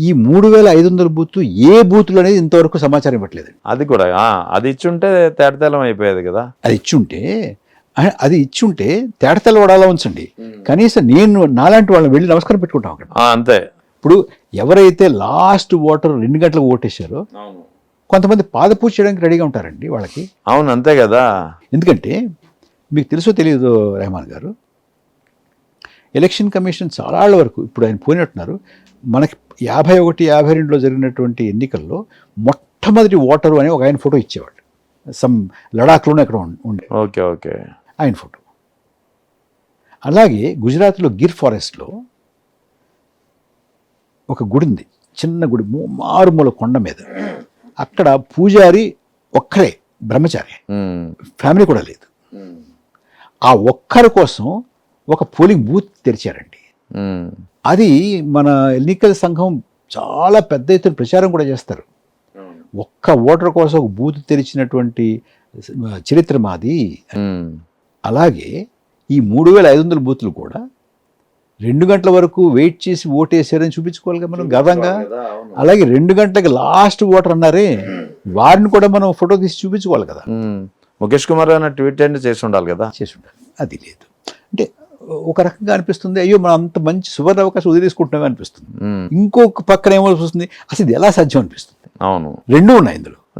ఈ 3500 బూత్లు ఏ బూతులు అనేది ఇంతవరకు సమాచారం ఇవ్వట్లేదండి. అది కూడా అది ఇచ్చుంటే తేటతెల్లం అయిపోయేది కదా. అది ఇచ్చుంటే తేటతెల్ల వడాలా ఉంచండి, కనీసం నేను నాలాంటి వాళ్ళని వెళ్ళి నమస్కారం పెట్టుకుంటాం అక్కడ. అంతే. ఇప్పుడు ఎవరైతే లాస్ట్ ఓటర్ 2 గంటలకు ఓటేశారో కొంతమంది పాదపూజ చేయడానికి రెడీగా ఉంటారండి వాళ్ళకి. అవును, అంతే కదా. ఎందుకంటే మీకు తెలుసో తెలియదు రెహమాన్ గారు, ఎలక్షన్ కమిషన్ చాలా ఏళ్ల వరకు, ఇప్పుడు ఆయన పోయినట్టున్నారు, మనకి 51, 52లో జరిగినటువంటి ఎన్నికల్లో మొట్టమొదటి ఓటరు అని ఒక ఆయన ఫోటో ఇచ్చేవాడు. సమ్ లడాఖ్లోనే అక్కడ ఉండే. Okay okay. ఆయన ఫోటో. అలాగే గుజరాత్లో గిర్ ఫారెస్ట్లో ఒక గుడి ఉంది, చిన్న గుడి, మారుమూల కొండ మీద. అక్కడ పూజారి ఒక్కరే, బ్రహ్మచారి, ఫ్యామిలీ కూడా లేదు. ఆ ఒక్కరి కోసం ఒక పోలింగ్ బూత్ తెరిచారండి. అది మన ఎన్నికల సంఘం చాలా పెద్ద ఎత్తున ప్రచారం కూడా చేస్తారు. ఒక్క ఓటర్ కోసం ఒక బూత్ తెరిచినటువంటి చరిత్ర మాది. అలాగే ఈ 3500 బూత్లు కూడా 2 గంటల వరకు వెయిట్ చేసి ఓటేసారని చూపించుకోవాలి కదా మనం గర్వంగా. అలాగే 2 గంటలకి లాస్ట్ ఓటర్ అన్నారే, వారిని కూడా మనం ఫోటో తీసి చూపించుకోవాలి కదా. ముఖేష్ కుమార్ అన్న ట్వీట్ చేసి ఉండాలి కదా. చేసి ఉండాలి. అది లేదు. అంటే ఒక రకంగా అనిపిస్తుంది, అయ్యో మనం అంత మంచి సువర్ణ అవకాశం వదిలేసుకుంటున్నామే అనిపిస్తుంది. ఇంకొక పక్కన ఏమో వస్తుంది, అసలు ఇది ఎలా సాధ్యం అనిపిస్తుంది. అవును, రెండూ ఉన్నాయి ఇందులో.